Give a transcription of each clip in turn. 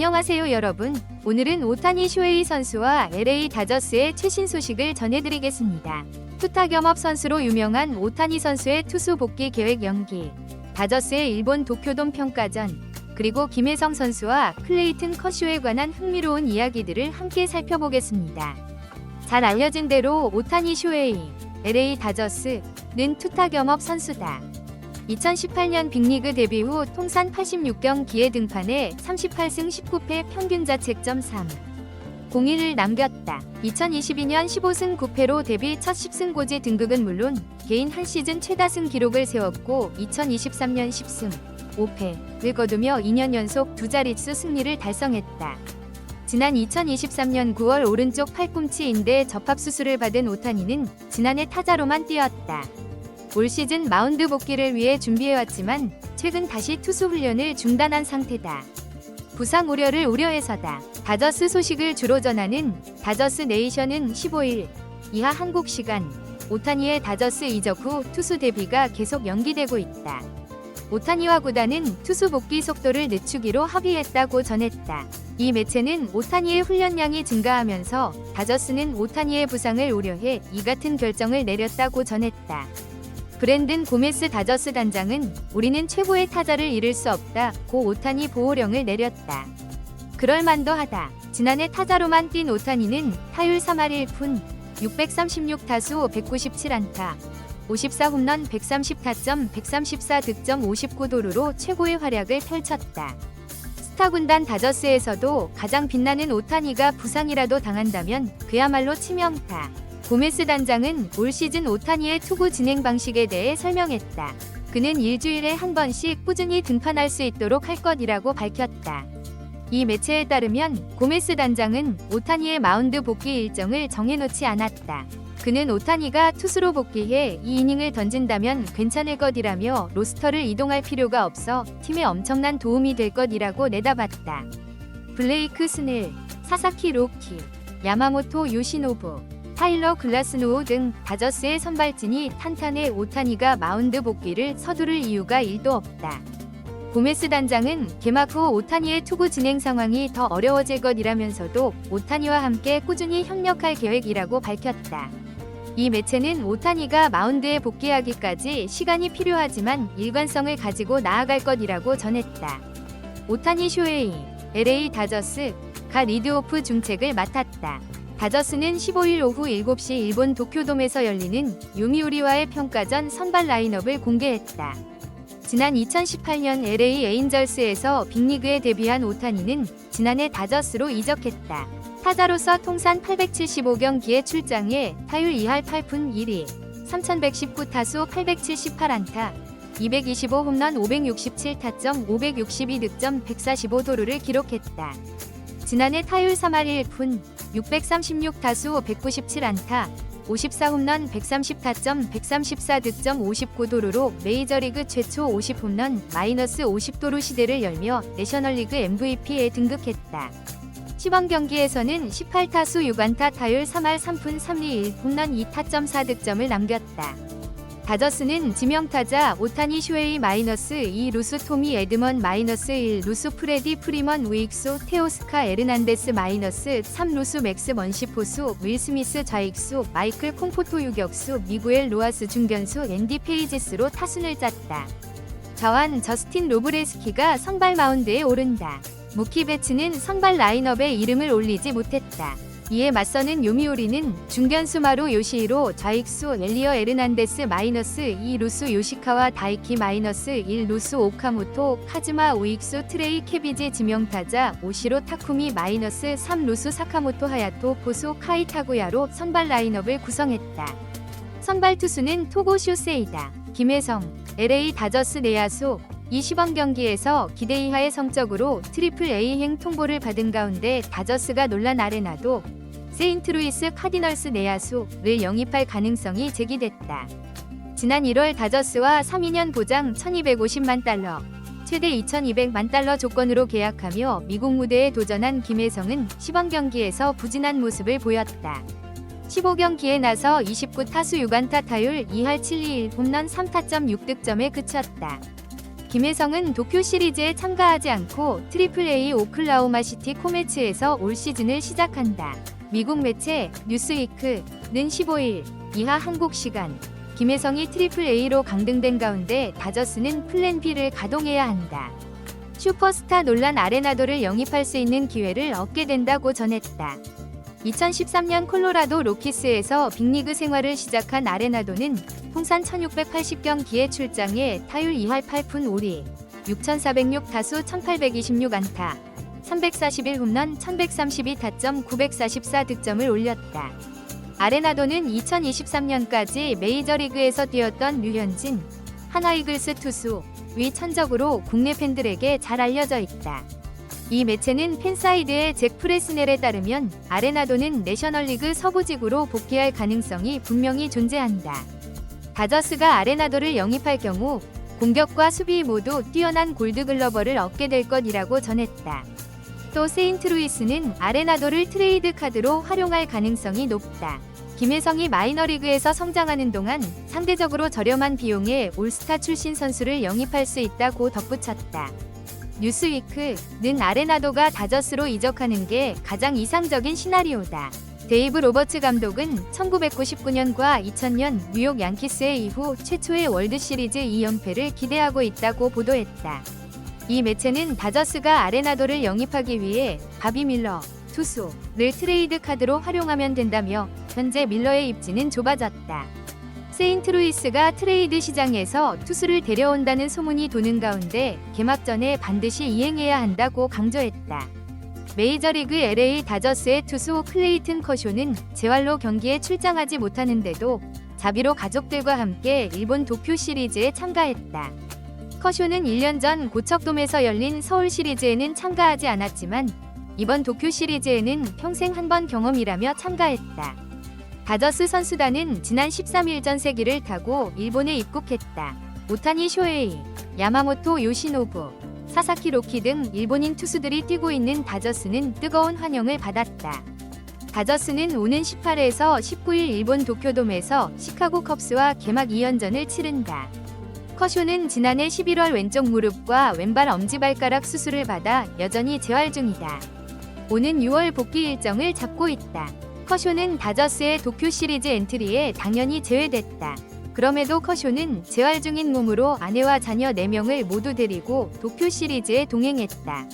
안녕하세요 여러분. 오늘은 오타니 쇼헤이 선수와 LA 다저스의 최신 소식을 전해드리겠습니다. 투타 겸업 선수로 유명한 오타니 선수의 투수 복귀 계획 연기, 다저스의 일본 도쿄돔 평가전, 그리고 김혜성 선수와 클레이튼 커쇼에 관한 흥미로운 이야기들을 함께 살펴보겠습니다. 잘 알려진 대로 오타니 쇼헤이, LA 다저스는 투타 겸업 선수다. 2018년 빅리그 데뷔 후 통산 86경기에 등판해 38승 19패 평균 자책점 3.01을 남겼다. 2022년 15승 9패로 데뷔 첫 10승 고지 등극은 물론 개인 한 시즌 최다승 기록을 세웠고 2023년 10승 5패를 거두며 2년 연속 두 자릿수 승리를 달성했다. 지난 2023년 9월 오른쪽 팔꿈치 인대 접합 수술을 받은 오타니는 지난해 타자로만 뛰었다. 올 시즌 마운드 복귀를 위해 준비해왔지만 최근 다시 투수 훈련을 중단한 상태다. 부상 우려를 우려해서다. 다저스 소식을 주로 전하는 다저스 네이션은 15일 이하 한국 시간 오타니의 다저스 이적 후 투수 데뷔가 계속 연기되고 있다. 오타니와 구단은 투수 복귀 속도를 늦추기로 합의했다고 전했다. 이 매체는 오타니의 훈련량이 증가하면서 다저스는 오타니의 부상을 우려해 이 같은 결정을 내렸다고 전했다. 브랜든 고메스 다저스 단장은 우리는 최고의 타자를 잃을 수 없다 고 오타니 보호령을 내렸다. 그럴만도 하다. 지난해 타자로만 뛴 오타니는 타율 3할 1푼 636타수 197안타 54홈런 130타점 134득점 59도루로 최고의 활약을 펼쳤다. 스타 군단 다저스에서도 가장 빛나는 오타니가 부상이라도 당한다면 그야말로 치명타. 고메스 단장은 올 시즌 오타니의 투구 진행 방식에 대해 설명했다. 그는 일주일에 한 번씩 꾸준히 등판할 수 있도록 할 것이라고 밝혔다. 이 매체에 따르면 고메스 단장은 오타니의 마운드 복귀 일정을 정해놓지 않았다. 그는 오타니가 투수로 복귀해 이 이닝을 던진다면 괜찮을 것이라며 로스터를 이동할 필요가 없어 팀에 엄청난 도움이 될 것이라고 내다봤다. 블레이크 스넬, 사사키 로키, 야마모토 요시노부, 타일러 글라스노우 등 다저스의 선발진이 탄탄해 오타니가 마운드 복귀를 서두를 이유가 1도 없다. 고메스 단장은 개막 후 오타니의 투구 진행 상황이 더 어려워질 것이라면서도 오타니와 함께 꾸준히 협력할 계획이라고 밝혔다. 이 매체는 오타니가 마운드에 복귀하기까지 시간이 필요하지만 일관성을 가지고 나아갈 것이라고 전했다. 오타니 쇼헤이, LA 다저스가 리드오프 중책을 맡았다. 다저스는 15일 오후 7시 일본 도쿄돔에서 열리는 요미우리와의 평가전 선발 라인업을 공개했다. 지난 2018년 LA 에인절스에서 빅리그에 데뷔한 오타니는 지난해 다저스로 이적했다. 타자로서 통산 875경기에 출장해 타율 2할 8푼 1위, 3119타수 878안타, 225홈런 567타점 562득점 145도루를 기록했다. 지난해 타율 3할 1푼 636타수 197안타 54홈런 130타점 134득점 59도루로 메이저리그 최초 50홈런 마이너스 50도루 시대를 열며 내셔널리그 MVP에 등극했다. 시범 경기에서는 18타수 6안타 타율 3할 3푼 3리 1홈런 2타점 4득점을 남겼다. 다저스는 지명타자 오타니 쇼헤이 -2 루수 토미 에드먼 -1 루수 프레디 프리먼 우익수 테오스카 에르난데스 -3 루수 맥스 먼시포수 윌 스미스 좌익수 마이클 콩포토 유격수 미구엘 로아스 중견수 앤디 페이지스로 타순을 짰다. 좌완 저스틴 로브레스키가 선발 마운드에 오른다. 무키 베츠는 선발 라인업에 이름을 올리지 못했다. 이에 맞서는 요미우리는 중견수 마루 요시히로, 좌익수 엘리어 에르난데스 -2 루수 요시카와 다이키 -1 루수 오카모토, 카즈마 우익수 트레이 케비지 지명타자 오시로 타쿠미 -3 루수 사카모토 하야토 포수 카이타구야로 선발 라인업을 구성했다. 선발 투수는 토고 쇼세이다. 김혜성, LA 다저스 내야수. 이 시범 경기에서 기대 이하의 성적으로 트리플 A행 통보를 받은 가운데 다저스가 놀란 아레나도 세인트루이스 카디널스 내야수를 영입할 가능성이 제기됐다. 지난 1월 다저스와 3-2년 보장 1250만 달러, 최대 2200만 달러 조건으로 계약하며 미국 무대에 도전한 김혜성은 시범 경기에서 부진한 모습을 보였다. 15경기에 나서 29타수 6안타 타율 2할 7리 1홈런 3타점 6득점에 그쳤다. 김혜성은 도쿄 시리즈에 참가하지 않고 트리플A 오클라호마 시티 코메츠에서 올 시즌을 시작한다. 미국 매체 뉴스위크는 15일 이하 한국 시간 김혜성이 트리플A로 강등된 가운데 다저스는 플랜 B를 가동해야 한다. 슈퍼스타 논란 아레나도를 영입할 수 있는 기회를 얻게 된다고 전했다. 2013년 콜로라도 로키스에서 빅리그 생활을 시작한 아레나도는 통산 1680경기에 출장해 타율 2할 8푼 5리, 6406타수 1826안타, 341홈런 1132타점 944득점을 올렸다. 아레나도는 2023년까지 메이저리그에서 뛰었던 류현진, 한화이글스 투수 위 천적으로 국내 팬들에게 잘 알려져 있다. 이 매체는 팬사이드의 잭 프레스넬에 따르면 아레나도는 내셔널리그 서부지구로 복귀할 가능성이 분명히 존재한다. 다저스가 아레나도를 영입할 경우 공격과 수비 모두 뛰어난 골드글러버를 얻게 될 것이라고 전했다. 또 세인트루이스는 아레나도를 트레이드 카드로 활용할 가능성이 높다. 김혜성이 마이너리그에서 성장하는 동안 상대적으로 저렴한 비용에 올스타 출신 선수를 영입할 수 있다고 덧붙였다. 뉴스위크는 아레나도가 다저스로 이적하는 게 가장 이상적인 시나리오다. 데이브 로버츠 감독은 1999년과 2000년 뉴욕 양키스의 이후 최초의 월드시리즈 2연패를 기대하고 있다고 보도했다. 이 매체는 다저스가 아레나도를 영입하기 위해 바비 밀러, 투수를 트레이드 카드로 활용하면 된다며 현재 밀러의 입지는 좁아졌다. 세인트루이스가 트레이드 시장에서 투수를 데려온다는 소문이 도는 가운데 개막 전에 반드시 이행해야 한다고 강조했다. 메이저리그 LA 다저스의 투수 클레이튼 커쇼는 재활로 경기에 출장하지 못하는데도 자비로 가족들과 함께 일본 도쿄 시리즈에 참가했다. 커쇼는 1년 전 고척돔에서 열린 서울 시리즈에는 참가하지 않았지만 이번 도쿄 시리즈에는 평생 한 번 경험이라며 참가했다. 다저스 선수단은 지난 13일 전세기를 타고 일본에 입국했다. 오타니 쇼헤이, 야마모토 요시노부, 사사키 로키 등 일본인 투수들이 뛰고 있는 다저스는 뜨거운 환영을 받았다. 다저스는 오는 18에서 19일 일본 도쿄돔에서 시카고 컵스와 개막 2연전을 치른다. 커쇼는 지난해 11월 왼쪽 무릎과 왼발 엄지발가락 수술을 받아 여전히 재활 중이다. 오는 6월 복귀 일정을 잡고 있다. 커쇼는 다저스의 도쿄 시리즈 엔트리에 당연히 제외됐다. 그럼에도 커쇼는 재활 중인 몸으로 아내와 자녀 4명을 모두 데리고 도쿄 시리즈에 동행했다.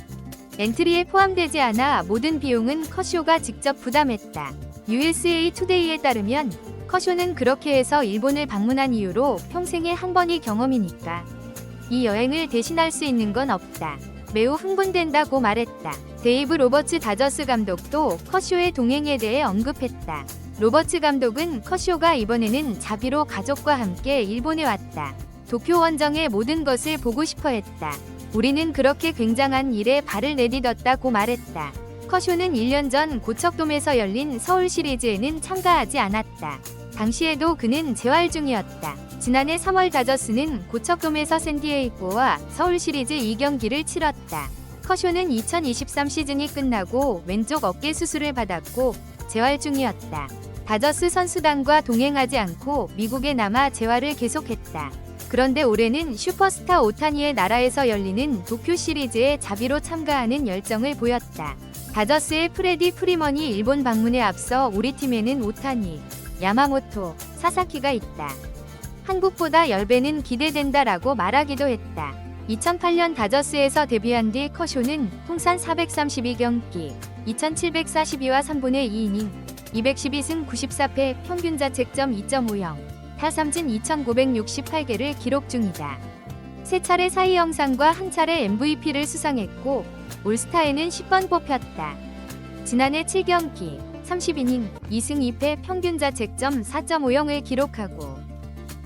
엔트리에 포함되지 않아 모든 비용은 커쇼가 직접 부담했다. USA 투데이에 따르면 커쇼는 그렇게 해서 일본을 방문한 이유로 평생에 한 번이 경험이니까 이 여행을 대신할 수 있는 건 없다. 매우 흥분된다고 말했다. 데이브 로버츠 다저스 감독도 커쇼의 동행에 대해 언급했다. 로버츠 감독은 커쇼가 이번에는 자비로 가족과 함께 일본에 왔다. 도쿄 원정의 모든 것을 보고 싶어 했다. 우리는 그렇게 굉장한 일에 발을 내딛었다고 말했다. 커쇼는 1년 전 고척돔에서 열린 서울 시리즈에는 참가하지 않았다. 당시에도 그는 재활 중이었다. 지난해 3월 다저스는 고척돔에서 샌디에이고와 서울 시리즈 2경기를 치렀다. 커쇼는 2023 시즌이 끝나고 왼쪽 어깨 수술을 받았고 재활 중이었다. 다저스 선수단과 동행하지 않고 미국에 남아 재활을 계속했다. 그런데 올해는 슈퍼스타 오타니의 나라에서 열리는 도쿄 시리즈에 자비로 참가하는 열정을 보였다. 다저스의 프레디 프리먼이 일본 방문에 앞서 우리 팀에는 오타니, 야마모토, 사사키가 있다. 한국보다 10배는 기대된다라고 말하기도 했다. 2008년 다저스에서 데뷔한 뒤 커쇼는 통산 432경기, 2742와 3분의 2이닝, 212승 94패, 평균 자책점 2.50, 타삼진 2968개를 기록 중이다. 3차례 사이 영상과 1차례 MVP를 수상했고 올스타에는 10번 뽑혔다. 지난해 7경기, 30이닝, 2승 2패, 평균 자책점 4.50을 기록하고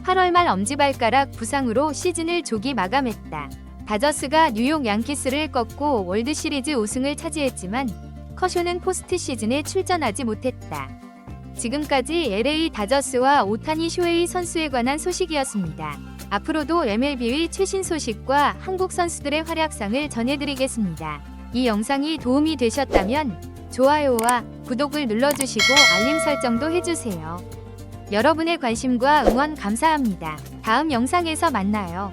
8월 말 엄지발가락 부상으로 시즌을 조기 마감했다. 다저스가 뉴욕 양키스를 꺾고 월드시리즈 우승을 차지했지만 커쇼는 포스트 시즌에 출전하지 못했다. 지금까지 LA 다저스와 오타니 쇼헤이 선수에 관한 소식이었습니다. 앞으로도 MLB의 최신 소식과 한국 선수들의 활약상을 전해드리겠습니다. 이 영상이 도움이 되셨다면 좋아요와 구독을 눌러주시고 알림 설정도 해주세요. 여러분의 관심과 응원 감사합니다. 다음 영상에서 만나요.